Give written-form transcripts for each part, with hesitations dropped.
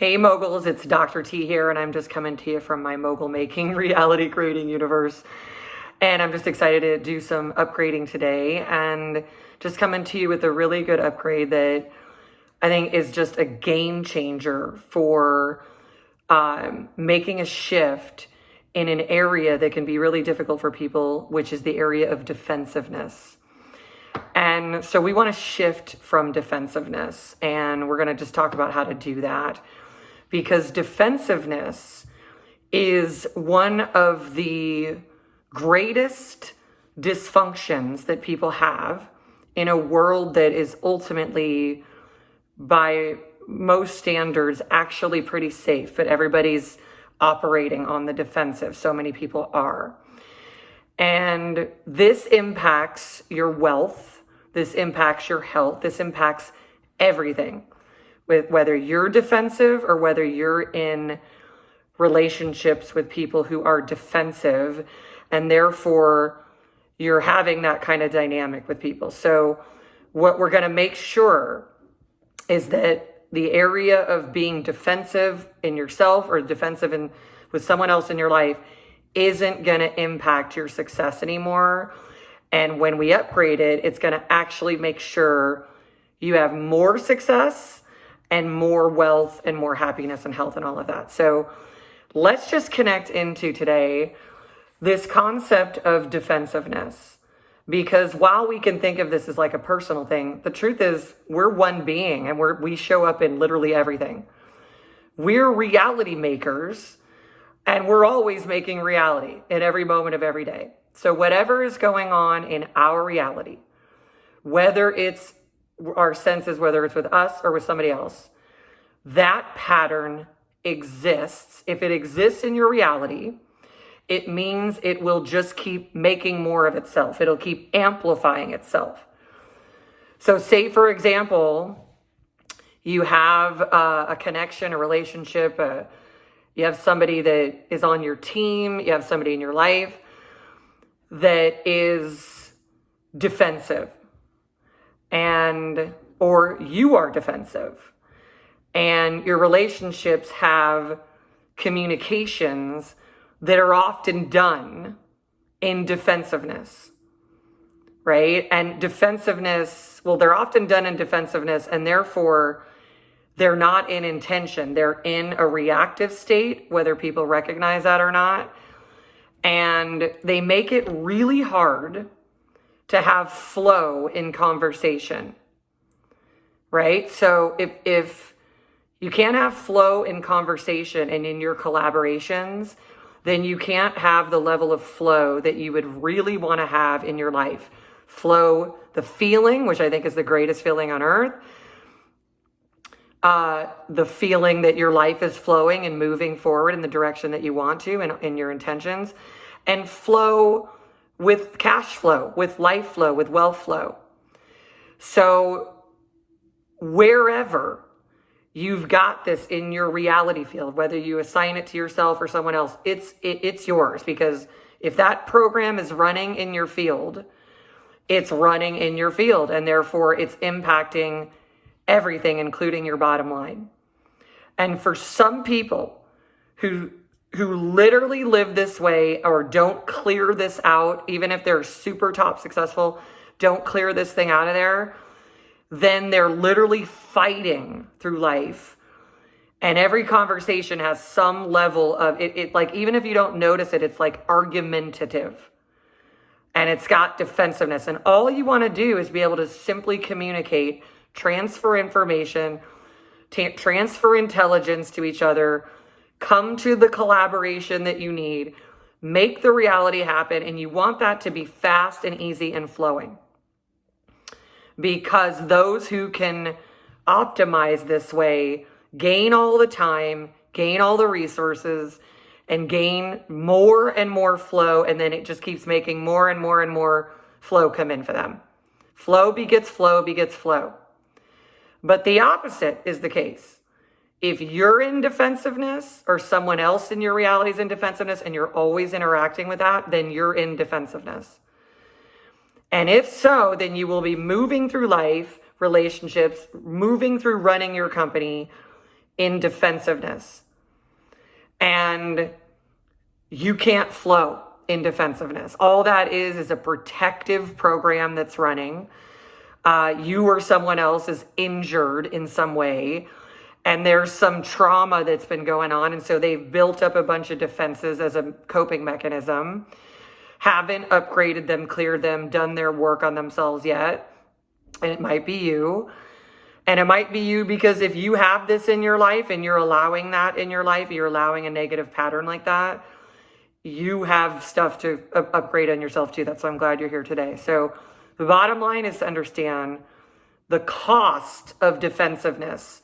Hey moguls, it's Dr. T here, and I'm just coming to you from my MogulMaking reality creating universe. And I'm just excited to do some upgrading today and just coming to you with a really good upgrade that I think is just a game changer for making a shift in an area that can be really difficult for people, which is the area of defensiveness. And so we want to shift from defensiveness, and we're going to just talk about how to do that. Because defensiveness is one of the greatest dysfunctions that people have in a world that is ultimately, by most standards, actually pretty safe, but everybody's operating on the defensive. So many people are. And this impacts your wealth. This impacts your health. This impacts everything. Whether you're defensive or whether you're in relationships with people who are defensive, and therefore you're having that kind of dynamic with people. So what we're going to make sure is that the area of being defensive in yourself or defensive with someone else in your life isn't going to impact your success anymore. And when we upgrade it, it's going to actually make sure you have more success and more wealth and more happiness and health and all of that. So let's just connect into today this concept of defensiveness. Because while we can think of this as like a personal thing, the truth is we're one being and we show up in literally everything. We're reality makers, and we're always making reality in every moment of every day. So whatever is going on in our reality, whether it's our senses, whether it's with us or with somebody else, that pattern exists. If it exists in your reality, it means it will just keep making more of itself. It'll keep amplifying itself. So say, for example, you have a connection, a relationship, you have somebody that is on your team, you have somebody in your life that is defensive, or you are defensive, and your relationships have communications that are often done in defensiveness, right? And defensiveness, well, they're often done in defensiveness, and therefore they're not in intention. They're in a reactive state, whether people recognize that or not. And they make it really hard to have flow in conversation, right? So if you can't have flow in conversation and in your collaborations, then you can't have the level of flow that you would really want to have in your life. Flow, the feeling, which I think is the greatest feeling on earth, the feeling that your life is flowing and moving forward in the direction that you want to and in your intentions, and flow with cash flow, with life flow, with wealth flow. So wherever you've got this in your reality field, whether you assign it to yourself or someone else, it's yours. Because if that program is running in your field, it's running in your field, and therefore it's impacting everything, including your bottom line. And for some people who literally live this way or don't clear this out, even if they're super top successful, don't clear this thing out of there, then they're literally fighting through life. And every conversation has some level of it, like, even if you don't notice it, it's like argumentative. And it's got defensiveness. And all you want to do is be able to simply communicate, transfer information, transfer intelligence to each other, come to the collaboration that you need, make the reality happen. And you want that to be fast and easy and flowing. Because those who can optimize this way gain all the time, gain all the resources, and gain more and more flow. And then it just keeps making more and more and more flow come in for them. Flow begets flow begets flow. But the opposite is the case. If you're in defensiveness, or someone else in your reality is in defensiveness, and you're always interacting with that, then you're in defensiveness. And if so, then you will be moving through life, relationships, moving through running your company in defensiveness. And you can't flow in defensiveness. All that is a protective program that's running. You or someone else is injured in some way, and there's some trauma that's been going on. And so they've built up a bunch of defenses as a coping mechanism, haven't upgraded them, cleared them, done their work on themselves yet. And it might be you. And it might be you because if you have this in your life and you're allowing that in your life, you're allowing a negative pattern like that, you have stuff to upgrade on yourself too. That's why I'm glad you're here today. So the bottom line is to understand the cost of defensiveness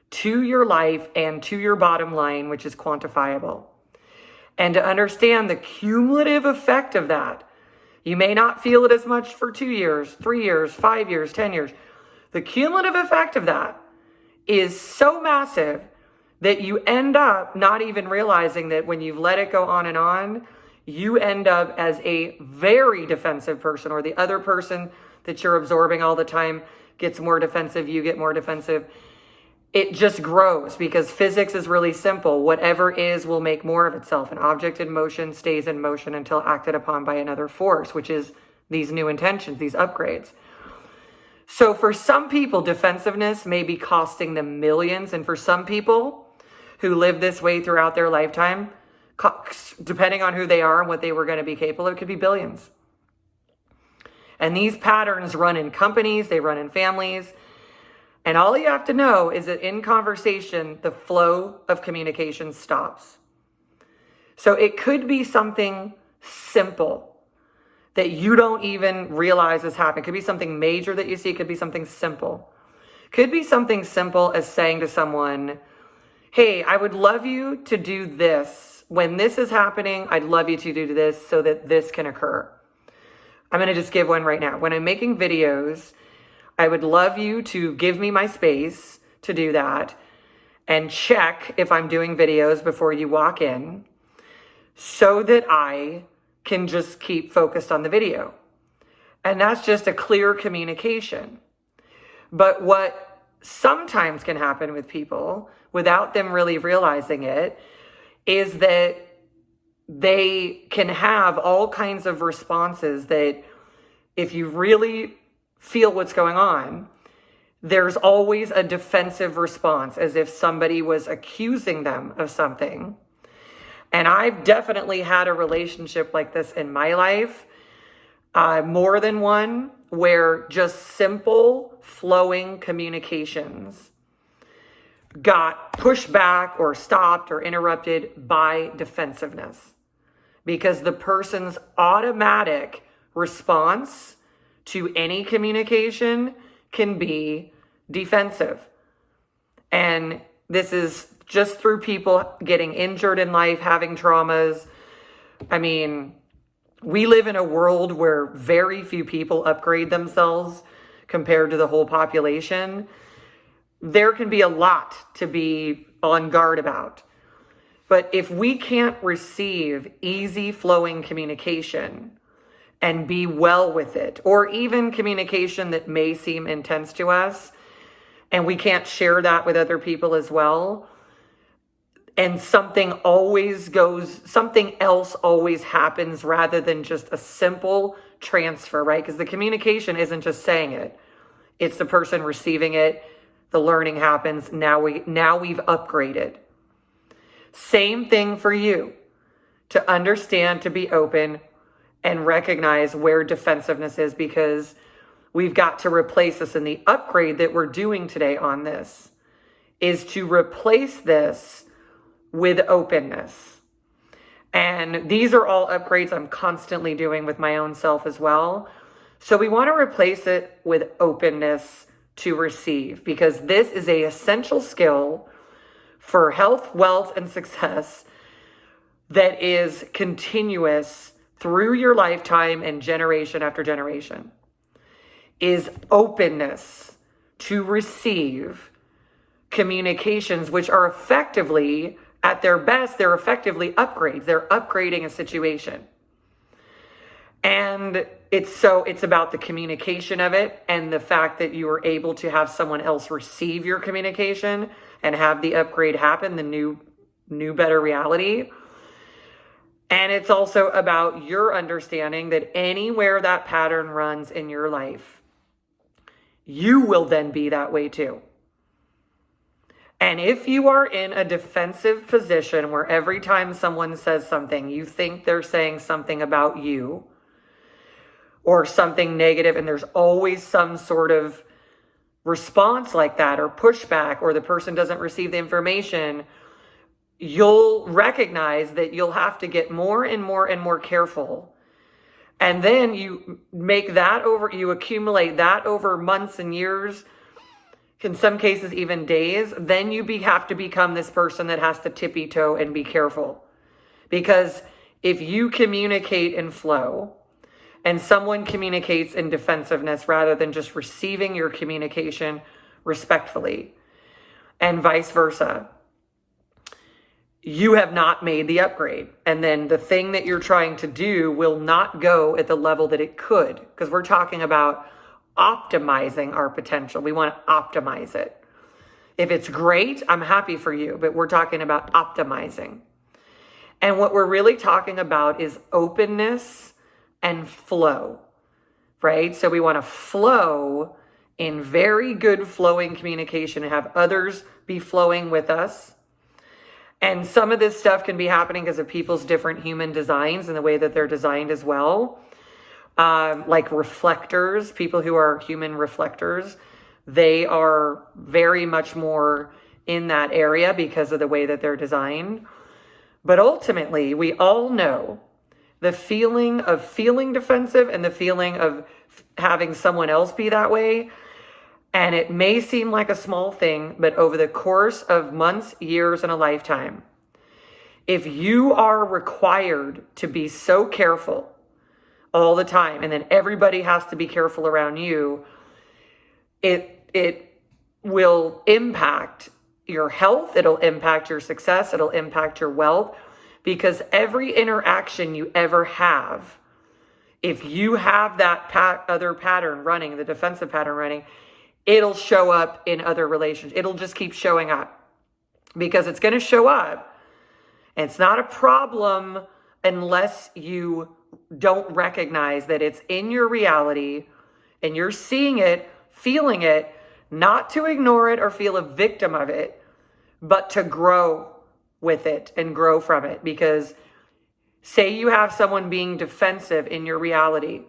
to your life and to your bottom line, which is quantifiable. And to understand the cumulative effect of that. You may not feel it as much for 2 years, 3 years, 5 years, 10 years. The cumulative effect of that is so massive that you end up not even realizing that when you've let it go on and on, you end up as a very defensive person, or the other person that you're absorbing all the time gets more defensive, you get more defensive. It just grows because physics is really simple. Whatever is will make more of itself. An object in motion stays in motion until acted upon by another force, which is these new intentions, these upgrades. So for some people, defensiveness may be costing them millions. And for some people who live this way throughout their lifetime, depending on who they are and what they were going to be capable of, it could be billions. And these patterns run in companies, they run in families. And all you have to know is that in conversation, the flow of communication stops. So it could be something simple that you don't even realize is happening. It could be something major that you see. It could be something simple. It could be something simple as saying to someone, hey, I would love you to do this. When this is happening, I'd love you to do this so that this can occur. I'm going to just give one right now. When I'm making videos, I would love you to give me my space to do that and check if I'm doing videos before you walk in so that I can just keep focused on the video. And that's just a clear communication. But what sometimes can happen with people without them really realizing it is that they can have all kinds of responses that if you really feel what's going on, there's always a defensive response as if somebody was accusing them of something. And I've definitely had a relationship like this in my life, more than one, where just simple flowing communications got pushed back or stopped or interrupted by defensiveness. Because the person's automatic response to any communication can be defensive. And this is just through people getting injured in life, having traumas. I mean, we live in a world where very few people upgrade themselves compared to the whole population. There can be a lot to be on guard about. But if we can't receive easy flowing communication and be well with it, or even communication that may seem intense to us, and we can't share that with other people as well, and something else always happens rather than just a simple transfer, right? Because the communication isn't just saying it. It's the person receiving it. The learning happens. Now we've upgraded. Same thing for you. To understand, to be open, and recognize where defensiveness is, because we've got to replace this. And the upgrade that we're doing today on this is to replace this with openness. And these are all upgrades I'm constantly doing with my own self as well. So we want to replace it with openness to receive, because this is an essential skill for health, wealth, and success that is continuous through your lifetime and generation after generation, is openness to receive communications, which are effectively, at their best, they're effectively upgrades. They're upgrading a situation. And it's about the communication of it and the fact that you are able to have someone else receive your communication, and have the upgrade happen, the new better reality. And it's also about your understanding that anywhere that pattern runs in your life, you will then be that way too. And if you are in a defensive position where every time someone says something, you think they're saying something about you or something negative, and there's always some sort of response like that or pushback, or the person doesn't receive the information, you'll recognize that you'll have to get more and more and more careful. And then you accumulate that over months and years, in some cases even days. Then you have to become this person that has to tippy toe and be careful. Because if you communicate in flow and someone communicates in defensiveness rather than just receiving your communication respectfully, and vice versa, you have not made the upgrade. And then the thing that you're trying to do will not go at the level that it could, because we're talking about optimizing our potential. We want to optimize it. If it's great, I'm happy for you, but we're talking about optimizing. And what we're really talking about is openness and flow, right? So we want to flow in very good flowing communication and have others be flowing with us. And some of this stuff can be happening because of people's different human designs and the way that they're designed as well. Like reflectors, people who are human reflectors, they are very much more in that area because of the way that they're designed. But ultimately, we all know the feeling of feeling defensive and the feeling of having someone else be that way. And it may seem like a small thing, but over the course of months, years, and a lifetime, if you are required to be so careful all the time, and then everybody has to be careful around you, it will impact your health, it'll impact your success, it'll impact your wealth, because every interaction you ever have, if you have that other pattern running, the defensive pattern running, it'll show up in other relations. It'll just keep showing up because it's going to show up. And it's not a problem unless you don't recognize that it's in your reality and you're seeing it, feeling it, not to ignore it or feel a victim of it, but to grow with it and grow from it. Because say you have someone being defensive in your reality,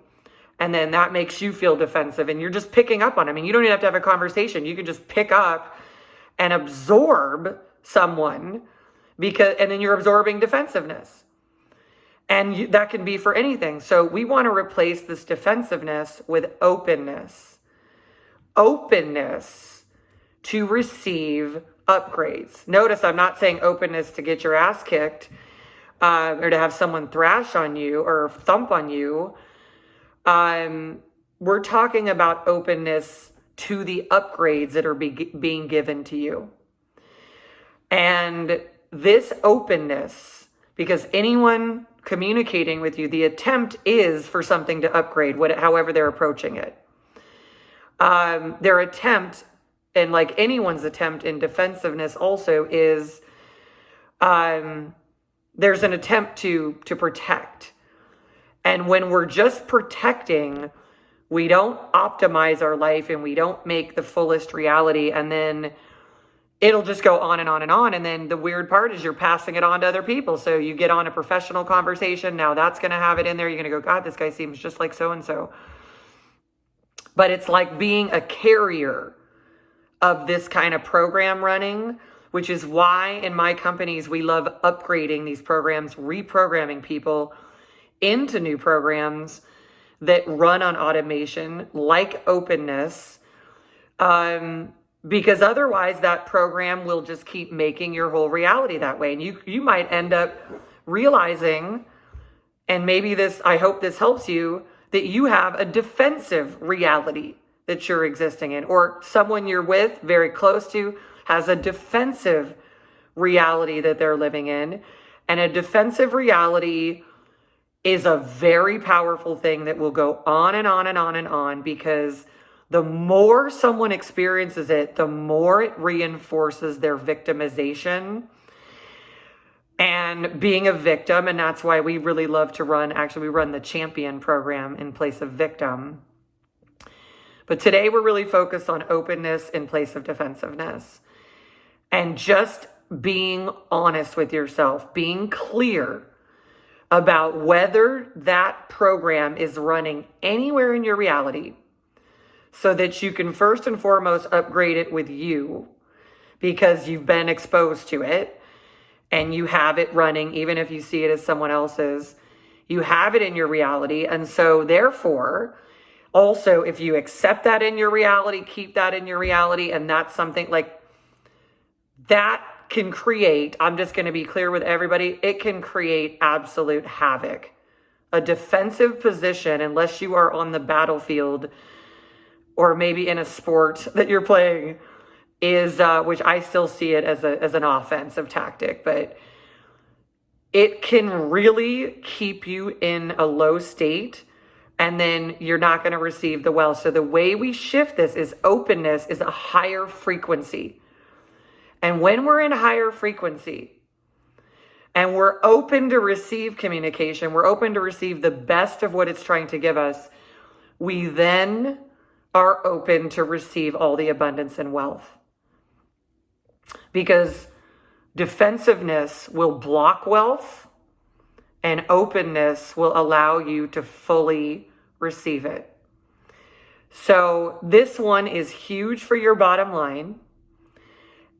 and then that makes you feel defensive and you're just picking up on it. I mean, you don't even have to have a conversation. You can just pick up and absorb someone and then you're absorbing defensiveness. And that can be for anything. So we want to replace this defensiveness with openness. Openness to receive upgrades. Notice I'm not saying openness to get your ass kicked or to have someone thrash on you or thump on you. We're talking about openness to the upgrades that are being given to you. And this openness, because anyone communicating with you, the attempt is for something to upgrade, however they're approaching it. Their attempt, and like anyone's attempt in defensiveness also, is there's an attempt to protect. And when we're just protecting, we don't optimize our life and we don't make the fullest reality. And then it'll just go on and on and on. And then the weird part is you're passing it on to other people. So you get on a professional conversation. Now that's going to have it in there. You're going to go, God, this guy seems just like so-and-so. But it's like being a carrier of this kind of program running, which is why in my companies, we love upgrading these programs, reprogramming people into new programs that run on automation, like openness, because otherwise that program will just keep making your whole reality that way. And you might end up realizing, and maybe I hope this helps you, that you have a defensive reality that you're existing in, or someone you're with, very close to, has a defensive reality that they're living in. And a defensive reality is a very powerful thing that will go on and on and on and on, because The more someone experiences it, the more it reinforces their victimization and being a victim. And that's why we really love to we run the champion program in place of victim. But today we're really focused on openness in place of defensiveness. And just being honest with yourself, being clear about whether that program is running anywhere in your reality, so that you can first and foremost upgrade it with you because you've been exposed to it and you have it running, even if you see it as someone else's, you have it in your reality. And so therefore, also, if you accept that in your reality, keep that in your reality, and that's something like that can create, I'm just going to be clear with everybody, it can create absolute havoc. A defensive position, unless you are on the battlefield or maybe in a sport that you're playing, is, which I still see it as an offensive tactic, but it can really keep you in a low state, and then you're not going to receive the wealth. So the way we shift this is openness is a higher frequency. And when we're in higher frequency and we're open to receive communication, we're open to receive the best of what it's trying to give us, we then are open to receive all the abundance and wealth. Because defensiveness will block wealth and openness will allow you to fully receive it. So this one is huge for your bottom line.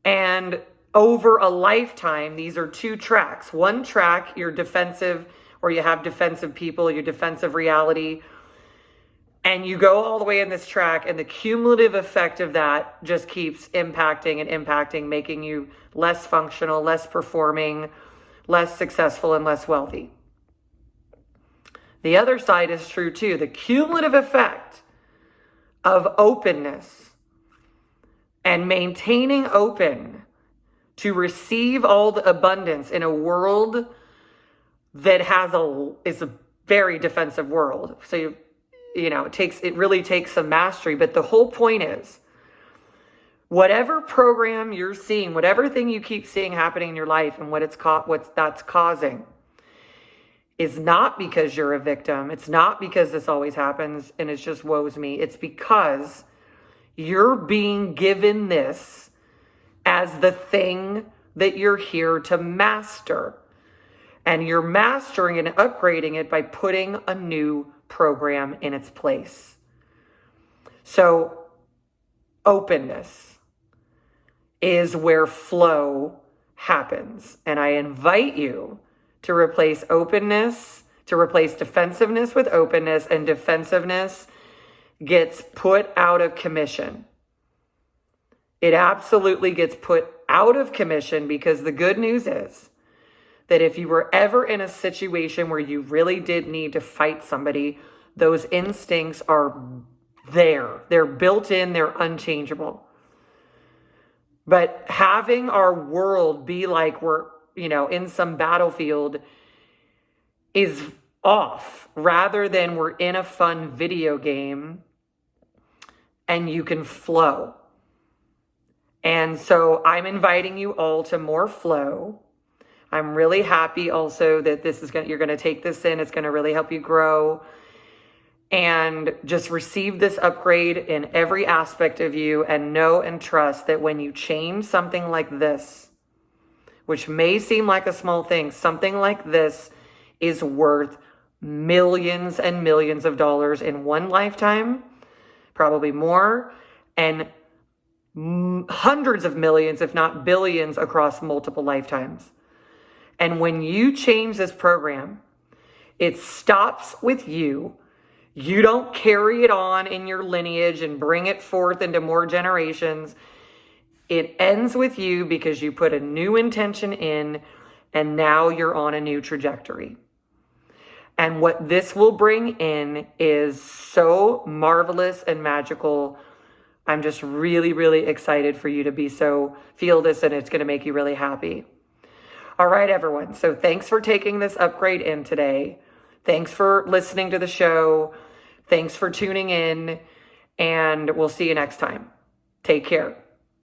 And over a lifetime, these are two tracks. One track, you're defensive, or you have defensive people, your defensive reality. And you go all the way in this track, and the cumulative effect of that just keeps impacting, making you less functional, less performing, less successful, and less wealthy. The other side is true too. The cumulative effect of openness and maintaining open to receive all the abundance in a world that is a very defensive world. So it really takes some mastery, but the whole point is whatever program you're seeing, whatever thing you keep seeing happening in your life and what that's causing is not because you're a victim. It's not because this always happens and it's just woes me. It's because you're being given this as the thing that you're here to master. And you're mastering and upgrading it by putting a new program in its place. So openness is where flow happens. And I invite you to replace defensiveness with openness, and defensiveness gets put out of commission. It absolutely gets put out of commission, because the good news is that if you were ever in a situation where you really did need to fight somebody, those instincts are there. They're built in, they're unchangeable. But having our world be like we're, in some battlefield is off, rather than we're in a fun video game and you can flow. And so I'm inviting you all to more flow. I'm really happy also that you're going to take this in. It's going to really help you grow and just receive this upgrade in every aspect of you, and know and trust that when you change something like this, which may seem like a small thing, something like this is worth millions and millions of dollars in one lifetime, probably more, and hundreds of millions, if not billions, across multiple lifetimes. And when you change this program, it stops with you. You don't carry it on in your lineage and bring it forth into more generations. It ends with you because you put a new intention in, and now you're on a new trajectory. And what this will bring in is so marvelous and magical. I'm just really, really excited for you to feel this, and it's going to make you really happy. All right, everyone. So thanks for taking this upgrade in today. Thanks for listening to the show. Thanks for tuning in. and we'll see you next time. Take care.